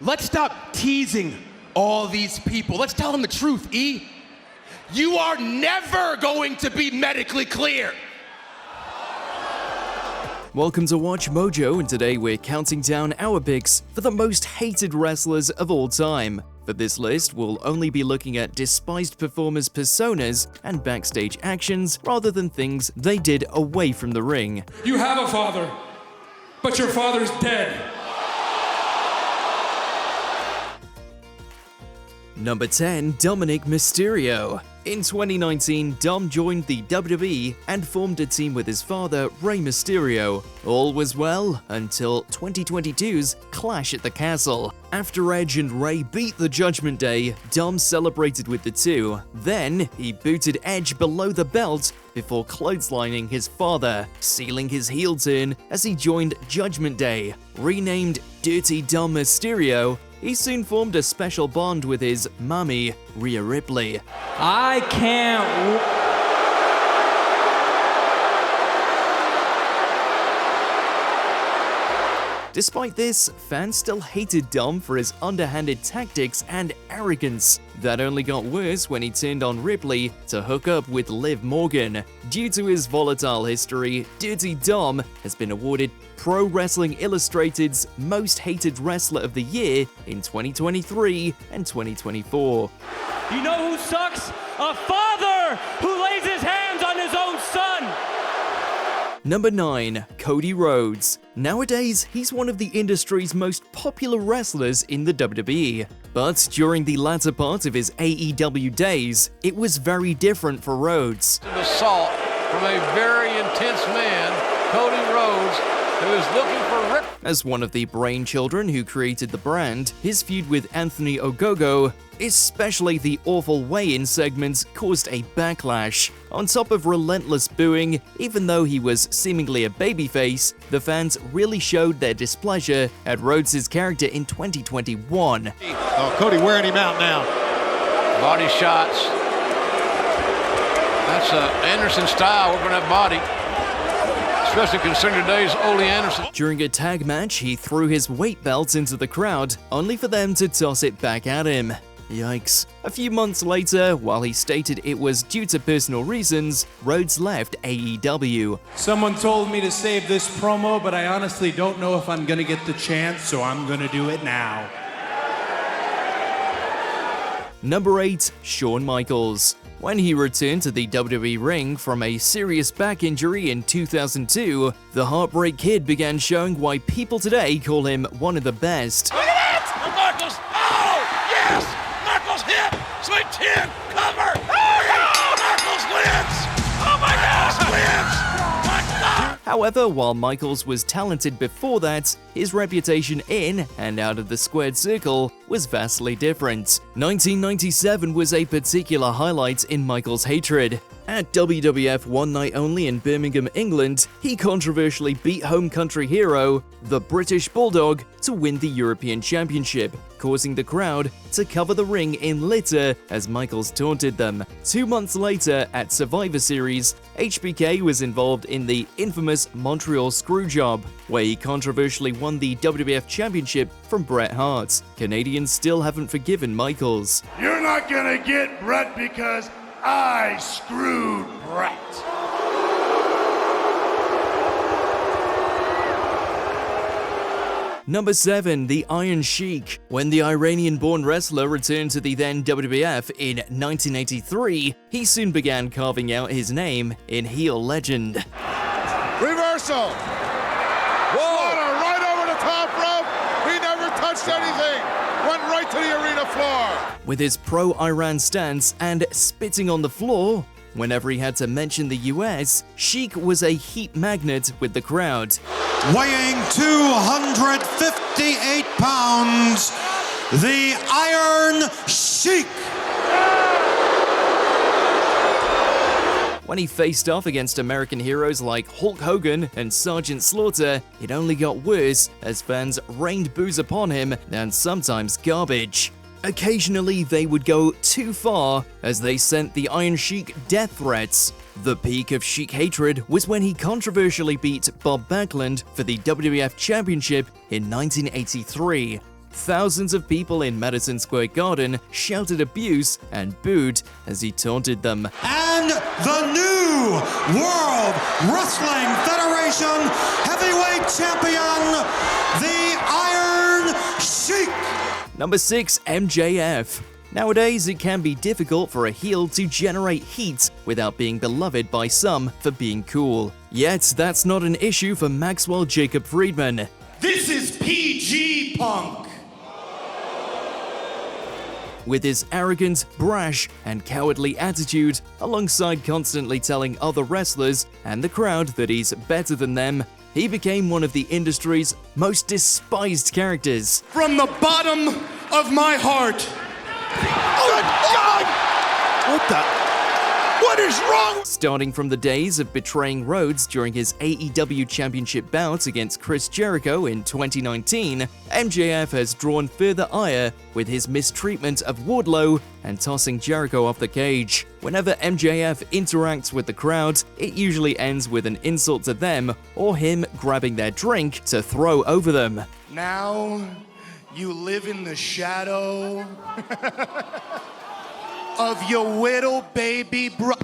Let's stop teasing all these people. Let's tell them the truth, E. You are never going to be medically clear. Welcome to Watch Mojo, and today we're counting down our picks for the most hated wrestlers of all time. For this list, we'll only be looking at despised performers' personas and backstage actions rather than things they did away from the ring. You have a father, but your father's dead. Number 10, Dominik Mysterio. In 2019, Dom joined the WWE and formed a team with his father, Rey Mysterio. All was well until 2022's Clash at the Castle. After Edge and Rey beat the Judgment Day, Dom celebrated with the two. Then, he booted Edge below the belt before clotheslining his father, sealing his heel turn as he joined Judgment Day. Renamed Dirty Dom Mysterio, he soon formed a special bond with his mommy, Rhea Ripley. I can't. Despite this, fans still hated Dom for his underhanded tactics and arrogance. That only got worse when he turned on Ripley to hook up with Liv Morgan. Due to his volatile history, Dirty Dom has been awarded Pro Wrestling Illustrated's Most Hated Wrestler of the Year in 2023 and 2024. You know who sucks? A father who lays his hands on his own son! Number 9, Cody Rhodes. Nowadays, he's one of the industry's most popular wrestlers in the WWE. But during the latter part of his AEW days, it was very different for Rhodes. An assault from a very intense man, Cody Rhodes, who is looking for Rip. As one of the brainchildren who created the brand, his feud with Anthony Ogogo, especially the awful weigh-in segments, caused a backlash. On top of relentless booing, even though he was seemingly a babyface, the fans really showed their displeasure at Rhodes' character in 2021. Oh, Cody wearing him out now. Body shots. That's Anderson style, working that body. Especially considering today's Ole Anderson. During a tag match, he threw his weight belt into the crowd, only for them to toss it back at him. Yikes. A few months later, while he stated it was due to personal reasons, Rhodes left AEW. Someone told me to save this promo, but I honestly don't know if I'm gonna get the chance, so I'm gonna do it now. Number 8, Shawn Michaels. When he returned to the WWE ring from a serious back injury in 2002, the Heartbreak Kid began showing why people today call him one of the best. Look at that! Michaels! Oh, yes! Michaels hit! Sweet 10! Cover! Oh, yeah! Michaels wins! Oh my gosh, wins! My God! However, while Michaels was talented before that, his reputation in and out of the squared circle was vastly different. 1997 was a particular highlight in Michaels' hatred. At WWF One Night Only in Birmingham, England, he controversially beat home country hero, the British Bulldog, to win the European Championship, causing the crowd to cover the ring in litter as Michaels taunted them. 2 months later, at Survivor Series, HBK was involved in the infamous Montreal Screwjob, where he controversially won the WWF Championship from Bret Hart. Canadians still haven't forgiven Michaels. You're not gonna get Bret because I screwed Bret. Number 7, the Iron Sheik. When the Iranian-born wrestler returned to the then WWF in 1983, he soon began carving out his name in heel legend. Reversal. Slaughter right over the top rope. He never touched anything. Went right to the arena floor. With his pro-Iran stance and spitting on the floor, whenever he had to mention the US, Sheik was a heat magnet with the crowd. Weighing 258 pounds, the Iron Sheik. When he faced off against American heroes like Hulk Hogan and Sergeant Slaughter, it only got worse as fans rained boos upon him and sometimes garbage. Occasionally, they would go too far as they sent the Iron Sheik death threats. The peak of Sheik hatred was when he controversially beat Bob Backlund for the WWF Championship in 1983. thousands of people in Madison Square Garden shouted abuse and booed as he taunted them. And the new World Wrestling Federation Heavyweight Champion, the Iron Sheik. Number 6. MJF. Nowadays, it can be difficult for a heel to generate heat without being beloved by some for being cool. Yet, that's not an issue for Maxwell Jacob Friedman. This is PG Punk. With his arrogant, brash, and cowardly attitude, alongside constantly telling other wrestlers and the crowd that he's better than them, he became one of the industry's most despised characters. From the bottom of my heart. Good God! What the? What is wrong? Starting from the days of betraying Rhodes during his AEW Championship bout against Chris Jericho in 2019, MJF has drawn further ire with his mistreatment of Wardlow and tossing Jericho off the cage. Whenever MJF interacts with the crowd, it usually ends with an insult to them or him grabbing their drink to throw over them. Now you live in the shadow of your little baby bro.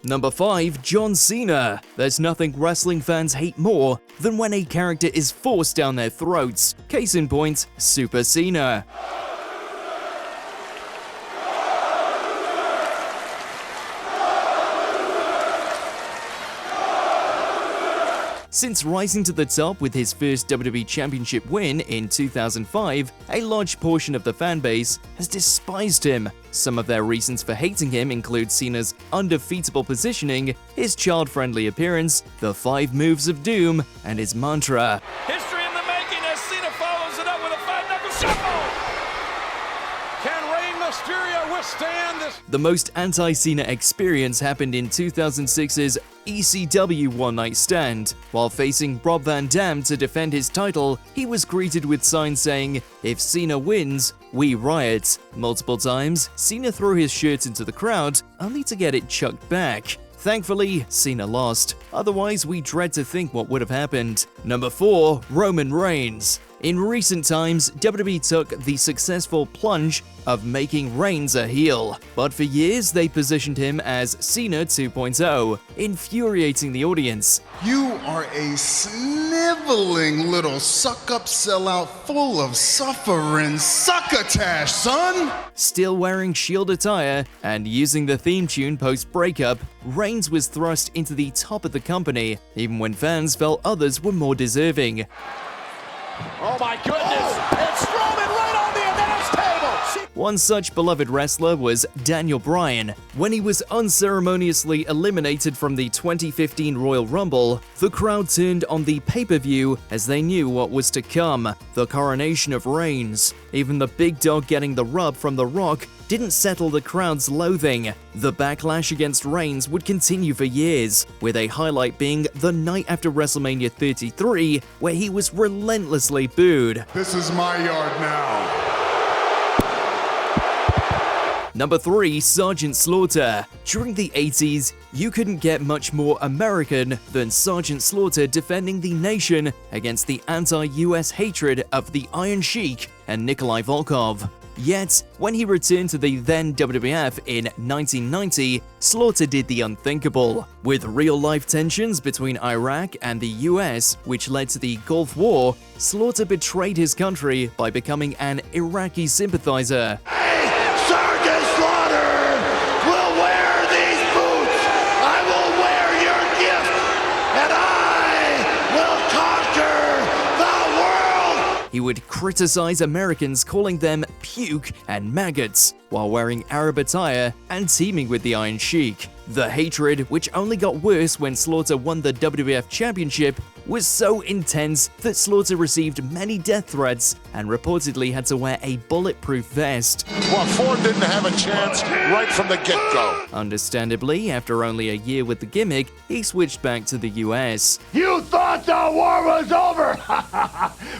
Number 5. John Cena. There's nothing wrestling fans hate more than when a character is forced down their throats. Case in point, Super Cena. Since rising to the top with his first WWE Championship win in 2005, a large portion of the fanbase has despised him. Some of their reasons for hating him include Cena's undefeatable positioning, his child-friendly appearance, the 5 moves of doom, and his mantra. History in the making as Cena follows it up with a 5-knuckle shuffle. Can Rey Mysterio withstand this? The most anti-Cena experience happened in 2006's ECW One Night Stand. While facing Rob Van Dam to defend his title, he was greeted with signs saying, "If Cena wins, we riot." Multiple times, Cena threw his shirt into the crowd, only to get it chucked back. Thankfully, Cena lost. Otherwise, we dread to think what would have happened. Number 4. Roman Reigns. In recent times, WWE took the successful plunge of making Reigns a heel, but for years they positioned him as Cena 2.0, infuriating the audience. You are a sniveling little suck-up sellout full of suffering succotash, son! Still wearing Shield attire and using the theme tune post-breakup, Reigns was thrust into the top of the company, even when fans felt others were more deserving. Oh my goodness! It's Strowman right on the announce table! One such beloved wrestler was Daniel Bryan. When he was unceremoniously eliminated from the 2015 Royal Rumble, the crowd turned on the pay-per-view as they knew what was to come, the coronation of Reigns. Even the big dog getting the rub from The Rock didn't settle the crowd's loathing. The backlash against Reigns would continue for years, with a highlight being the night after WrestleMania 33, where he was relentlessly booed. This is my yard now. Number 3. Sergeant Slaughter. During the 80s, you couldn't get much more American than Sergeant Slaughter defending the nation against the anti-US hatred of the Iron Sheik and Nikolai Volkov. Yet, when he returned to the then WWF in 1990, Slaughter did the unthinkable. With real-life tensions between Iraq and the US, which led to the Gulf War, Slaughter betrayed his country by becoming an Iraqi sympathizer. Sergeant Slaughter will wear these boots. I will wear your gift, and I will conquer the world. He would criticize Americans, calling them puke and maggots, while wearing Arab attire and teaming with the Iron Sheik. The hatred, which only got worse when Slaughter won the WWF Championship, was so intense that Slaughter received many death threats and reportedly had to wear a bulletproof vest. Well, Ford didn't have a chance right from the get-go. Understandably, after only a year with the gimmick, he switched back to the US. You thought the war was over,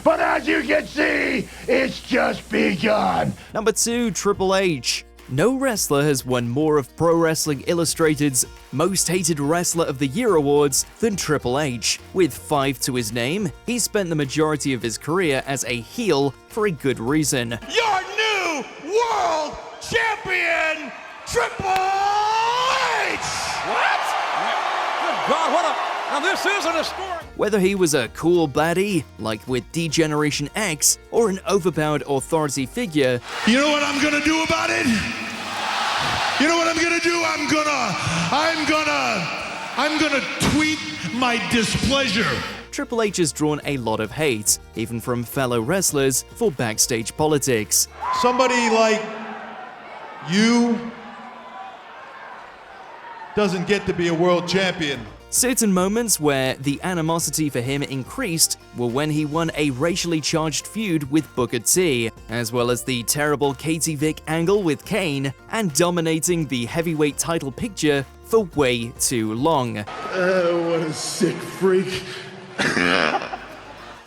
but as you can see, it's just begun. Number 2. Triple H. No wrestler has won more of Pro Wrestling Illustrated's Most Hated Wrestler of the Year awards than Triple H. With 5 to his name, he spent the majority of his career as a heel for a good reason. Your new world champion, Triple H! What? Good God, what a... Now this isn't a story. Whether he was a cool baddie, like with D-Generation X, or an overpowered authority figure, You know what I'm gonna do about it? You know what I'm gonna do? I'm gonna tweet my displeasure. Triple H has drawn a lot of hate, even from fellow wrestlers, for backstage politics. Somebody like you doesn't get to be a world champion. Certain moments where the animosity for him increased were when he won a racially charged feud with Booker T, as well as the terrible Katie Vick angle with Kane, and dominating the heavyweight title picture for way too long. What a sick freak.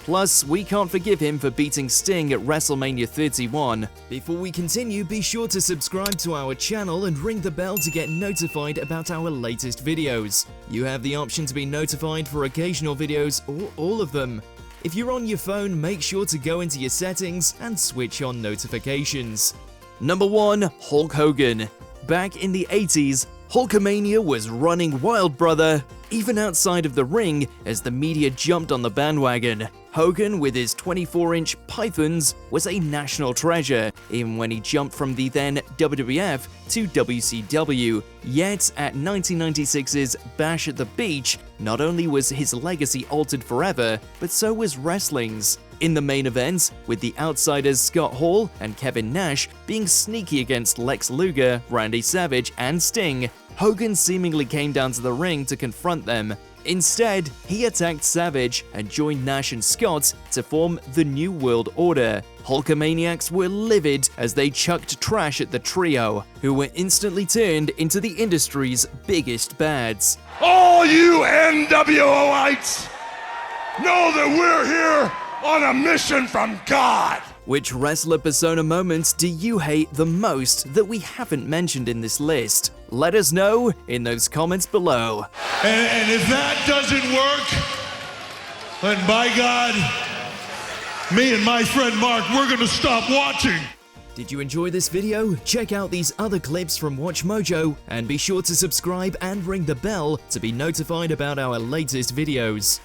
Plus, we can't forgive him for beating Sting at WrestleMania 31. Before we continue, be sure to subscribe to our channel and ring the bell to get notified about our latest videos. You have the option to be notified for occasional videos or all of them. If you're on your phone, make sure to go into your settings and switch on notifications. Number 1. Hulk Hogan. Back in the 80s, Hulkamania was running wild, brother, even outside of the ring as the media jumped on the bandwagon. Hogan, with his 24-inch pythons, was a national treasure, even when he jumped from the then WWF to WCW. Yet, at 1996's Bash at the Beach, not only was his legacy altered forever, but so was wrestling's. In the main event, with the Outsiders Scott Hall and Kevin Nash being sneaky against Lex Luger, Randy Savage, and Sting, Hogan seemingly came down to the ring to confront them. Instead, he attacked Savage and joined Nash and Scott to form the New World Order. Hulkamaniacs were livid as they chucked trash at the trio, who were instantly turned into the industry's biggest bads. All you NWOites know that we're here on a mission from God. Which wrestler persona moments do you hate the most that we haven't mentioned in this list? Let us know in those comments below. And if that doesn't work, then by God, me and my friend Mark, we're gonna stop watching. Did you enjoy this video? Check out these other clips from WatchMojo and be sure to subscribe and ring the bell to be notified about our latest videos.